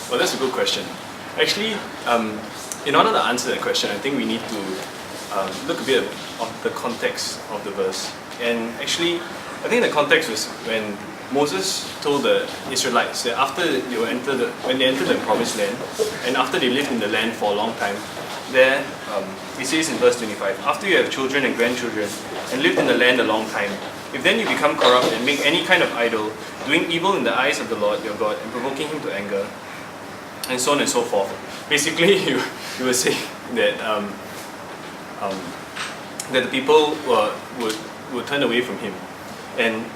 Well, that's a good question. Actually, in order to answer that question, I think we need to look a bit of the context of the verse. And actually, I think the context was when Moses told the Israelites that when they entered the promised land, and after they lived in the land for a long time, there it says in verse 25, after you have children and grandchildren and lived in the land a long time, if then you become corrupt and make any kind of idol, doing evil in the eyes of the Lord your God and provoking him to anger, and so on and so forth. Basically, you were saying that that the people would turn away from him.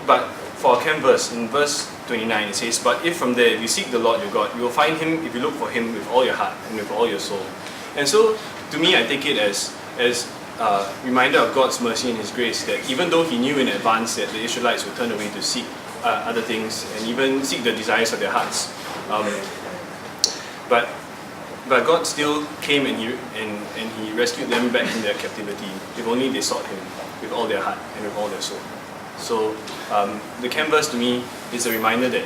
But for our camp verse, in verse 29, it says, but if from there you seek the Lord your God, you will find him if you look for him with all your heart and with all your soul. And so, to me, I take it as a reminder of God's mercy and his grace, that even though he knew in advance that the Israelites would turn away to seek other things and even seek the desires of their hearts, but God still came and he rescued them back from their captivity, if only they sought him with all their heart and with all their soul. So the camp verse to me is a reminder that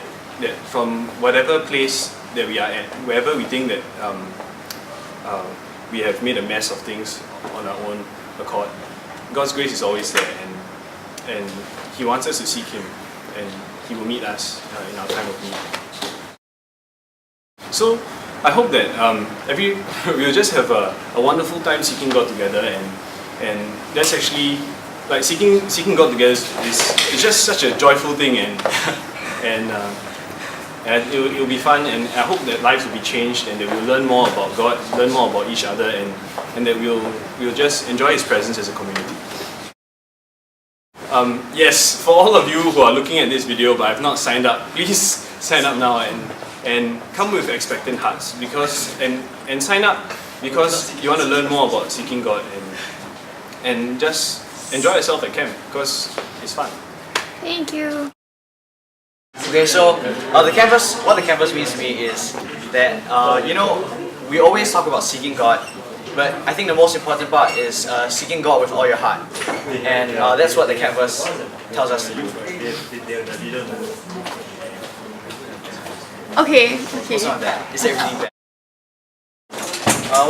from whatever place that we are at, wherever we think that we have made a mess of things on our own accord, God's grace is always there, and he wants us to seek him, and he will meet us in our time of need. So I hope that we'll just have a wonderful time seeking God together, and that's actually, like, seeking God together is just such a joyful thing, and it'll be fun, and I hope that lives will be changed and that we'll learn more about God, learn more about each other, and that we'll just enjoy his presence as a community. Yes, for all of you who are looking at this video but have not signed up, please sign up now and come with expectant hearts, and sign up because you want to learn more about seeking God, and just enjoy yourself at camp because it's fun. Thank you. Okay, so what the campus means to me is that we always talk about seeking God, but I think the most important part is seeking God with all your heart, and that's what the campus tells us to do. Okay. What's on that? Is that really bad?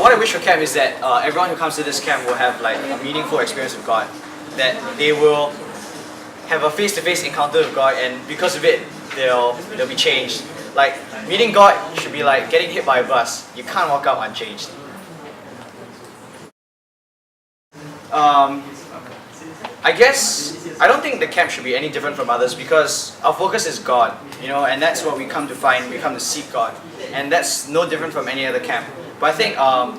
What I wish for camp is that everyone who comes to this camp will have like a meaningful experience with God, that they will have a face-to-face encounter with God, and because of it, they'll be changed. Like, meeting God should be like getting hit by a bus. You can't walk out unchanged. I don't think the camp should be any different from others because our focus is God, and that's what we come to find. We come to seek God, and that's no different from any other camp. But I think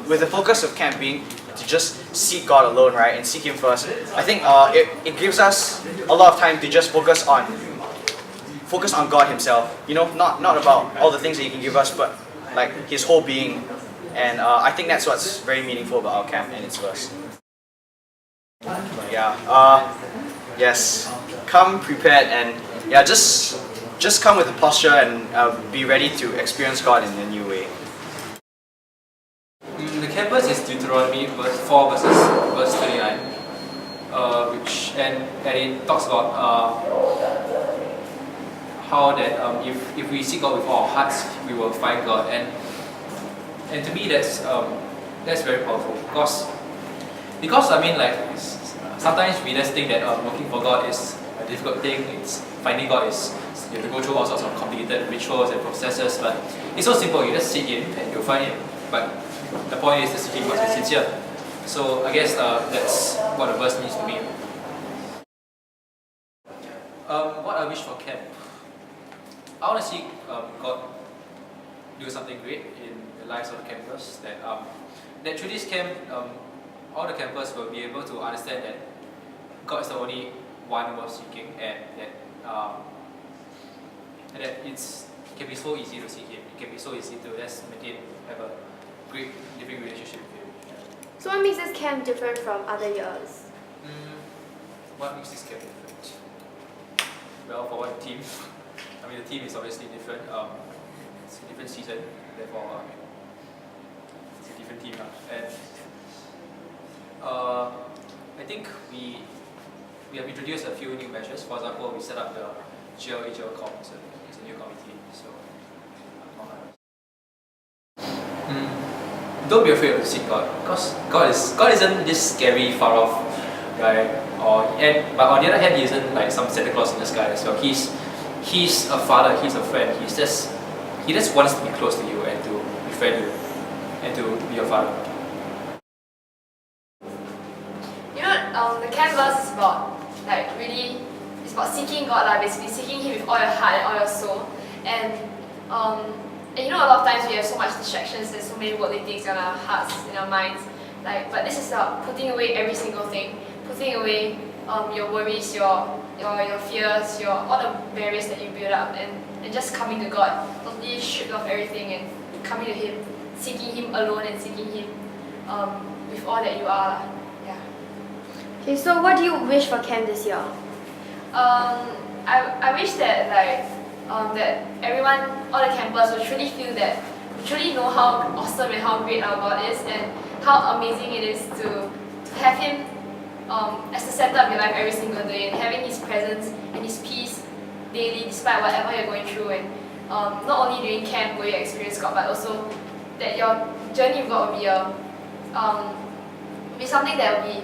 with the focus of camp being to just seek God alone, right, and seek him first, I think it gives us a lot of time to just focus on God himself, not about all the things that he can give us, but like his whole being. And I think that's what's very meaningful about our camp and its verse. Yes, come prepared, and just come with a posture and be ready to experience God in a new way. The campus is Deuteronomy 4 verse 29, and it talks about how that if we seek God with all our hearts, we will find God, and to me that's very powerful because I mean, like, sometimes we just think that looking for God is a difficult thing. It's finding God is you have to go through all sorts of complicated rituals and processes, but it's so simple. You just seek him and you'll find him. But the point is the seeking must be sincere. So I guess that's what the verse means to me. What I wish for camp, I want to see God do something great in the lives of the campers. That through this camp, all the campers will be able to understand that God is the only one worth seeking, and that it can be so easy to seek him. It can be so easy to just have a great living relationship with him. So what makes this camp different from other years? What makes this camp different? Well, for one, the team. I mean, the team is obviously different. It's a different season, therefore it's a different team. And I think we have introduced a few new measures. For example, we set up the GLA GL Com, it's a new committee. So don't be afraid to seek God, because God isn't this scary, far off guy. But on the other hand, he isn't like some Santa Claus in the sky as well. He's a father, he's a friend. He just wants to be close to you and to befriend you and to be your father. You know, the camp verse is about it's about seeking God, basically seeking Him with all your heart and all your soul. And you know, a lot of times we have so much distractions and so many worldly things in our hearts, in our minds. But this is about putting away every single thing, putting away your worries, your fears, all the barriers that you build up, and just coming to God, totally stripped of everything and coming to Him, seeking Him alone and seeking Him with all that you are. Yeah. Okay, so what do you wish for camp this year? I wish that that everyone, all the campers, will truly feel that, truly know how awesome and how great our God is, and how amazing it is to have Him as the center of your life every single day, and having His presence and His peace daily despite whatever you're going through. And not only during camp will you experience God, but also that your journey with God will be something that will be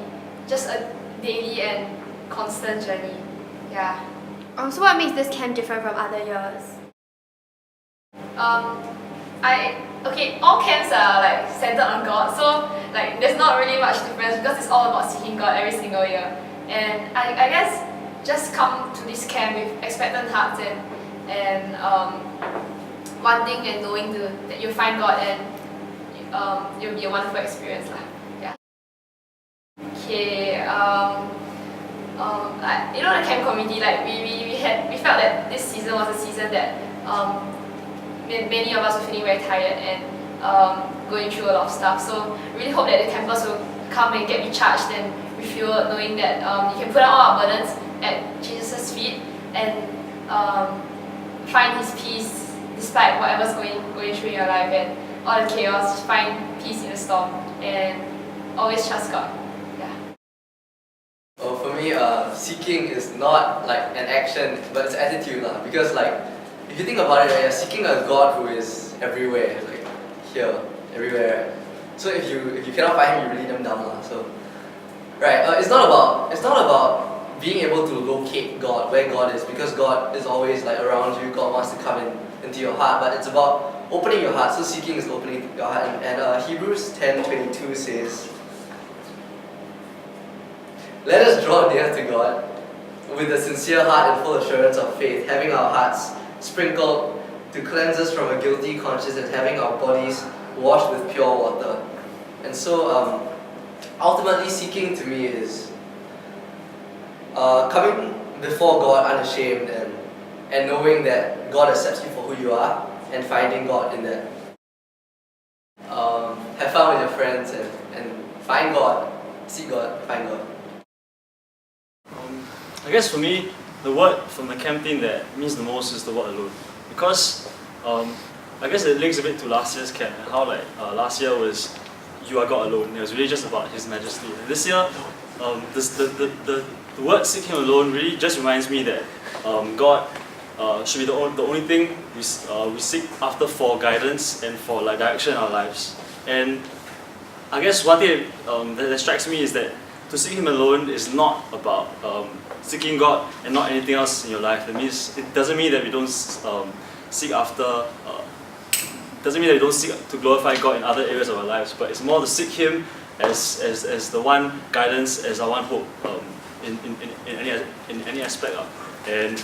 just a daily and constant journey. Yeah. So what makes this camp different from other years? All camps are centered on God, so there's not really much difference because it's all about seeking God every single year. And I guess just come to this camp with expectant hearts and wanting and knowing that you'll find God, and it'll be a wonderful experience lah. Yeah. Okay. You know, the camp community, we felt that this season was a season that many of us were feeling very tired and going through a lot of stuff. So really hope that the campers will come and get recharged and refueled, knowing that you can put out all our burdens at Jesus' feet and find His peace despite whatever's going through in your life and all the chaos. Just find peace in the storm and always trust God. For me, seeking is not an action, but it's attitude lah. Because if you think about it, you're seeking a God who is everywhere, here, everywhere. So if you cannot find Him, you're really dumb lah. So it's not about being able to locate God, where God is, because God is always around you. God wants to come into your heart, but it's about opening your heart. So seeking is opening your heart, and Hebrews 10:22 says, "Let us draw near to God with a sincere heart and full assurance of faith, having our hearts sprinkled to cleanse us from a guilty conscience and having our bodies washed with pure water." And so, ultimately, seeking to me is coming before God unashamed and knowing that God accepts you for who you are and finding God in that. Have fun with your friends and find God, seek God, find God. I guess for me, the word from the camp team that means the most is the word alone. Because I guess it links a bit to last year's camp, and how last year was you are God alone. It was really just about His majesty. And this year, the word seek Him alone really just reminds me that God should be the only thing we seek after for guidance and for direction in our lives. And I guess one thing that strikes me is that to seek Him alone is not about seeking God and not anything else in your life. It doesn't mean that we don't seek after. Doesn't mean that we don't seek to glorify God in other areas of our lives, but it's more to seek Him as the one guidance, as our one hope in any aspect. And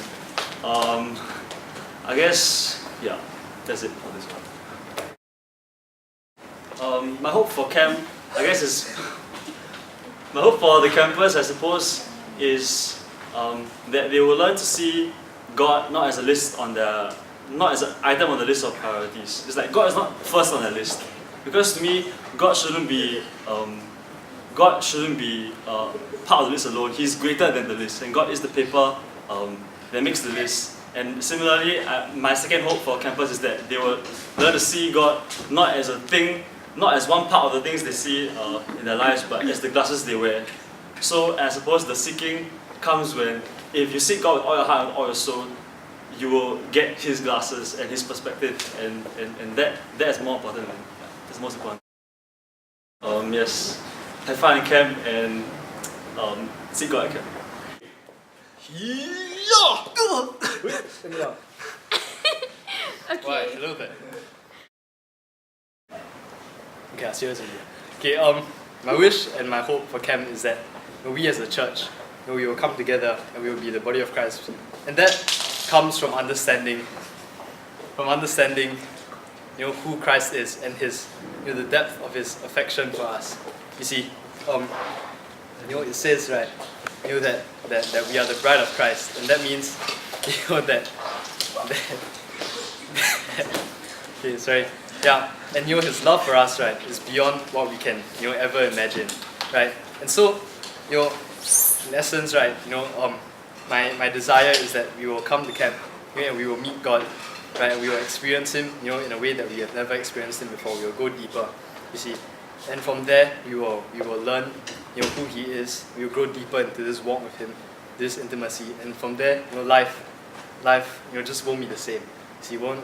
I guess that's it for this one. My hope for camp, I guess, is my hope for the campers, I suppose, is that they will learn to see God not as not as an item on the list of priorities. It's God is not first on the list, because to me, God shouldn't be part of the list alone. He's greater than the list, and God is the paper that makes the list. And similarly, my second hope for campers is that they will learn to see God not as a thing, not as one part of the things they see in their lives, but as the glasses they wear. So I suppose the seeking comes when, if you seek God with all your heart and all your soul, you will get His glasses and His perspective, and that is more important than That's the most important. Yes, have fun in camp and seek God at camp. Okay. A little bit. Okay, seriously. Okay, my wish and my hope for camp is that we as a church, we will come together and we will be the body of Christ. And that comes from understanding, who Christ is and his, the depth of his affection for us. You see, it says, right, that we are the bride of Christ, and that means, that okay, sorry. Yeah, and his love for us, right, is beyond what we can, ever imagine, right? And so, in essence, right, my desire is that we will come to camp, and we will meet God, right? And we will experience Him, in a way that we have never experienced Him before. We will go deeper, you see. And from there, we will learn, who He is. We will grow deeper into this walk with Him, this intimacy, and from there, life, just won't be the same. See, won't,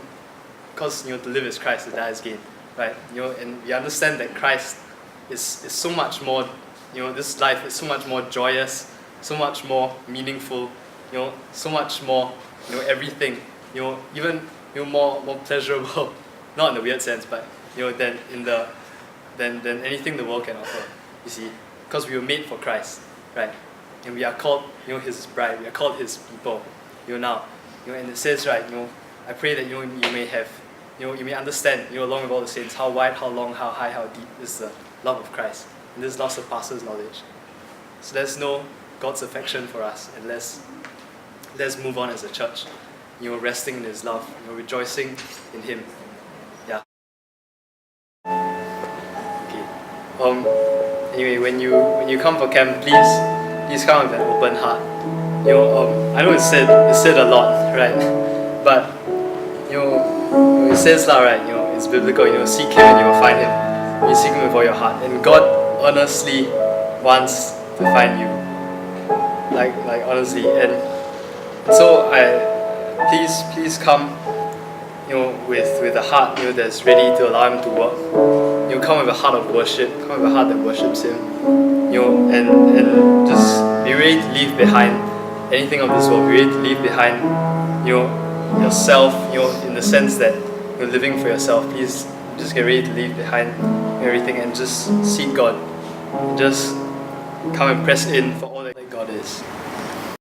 because to live is Christ, to die is gain, right? And we understand that Christ is so much more. This life is so much more joyous, so much more meaningful. So much more. Everything. Even more pleasurable, not in the weird sense, but than anything the world can offer. You see, because we were made for Christ, right? And we are called, His bride. We are called His people. Now, and it says, right, I pray that you may have, you may understand, along with all the saints, how wide, how long, how high, how deep is the love of Christ. And this love surpasses knowledge. So let's know God's affection for us, and let's move on as a church, resting in His love, rejoicing in Him. Yeah. Okay. Anyway, when you come for camp, please come with an open heart. I know it's said a lot, right? But it says that, right? It's biblical. Seek Him and you will find Him. You seek Him with all your heart, and God honestly wants to find you. Like honestly, and so please come, with a heart, that's ready to allow Him to work. Come with a heart of worship. Come with a heart that worships Him. And just be ready to leave behind anything of this world. Be ready to leave behind, yourself. In the sense that you're living for yourself. Please just get ready to leave behind everything and just seek God. Just come and press in for all that God is.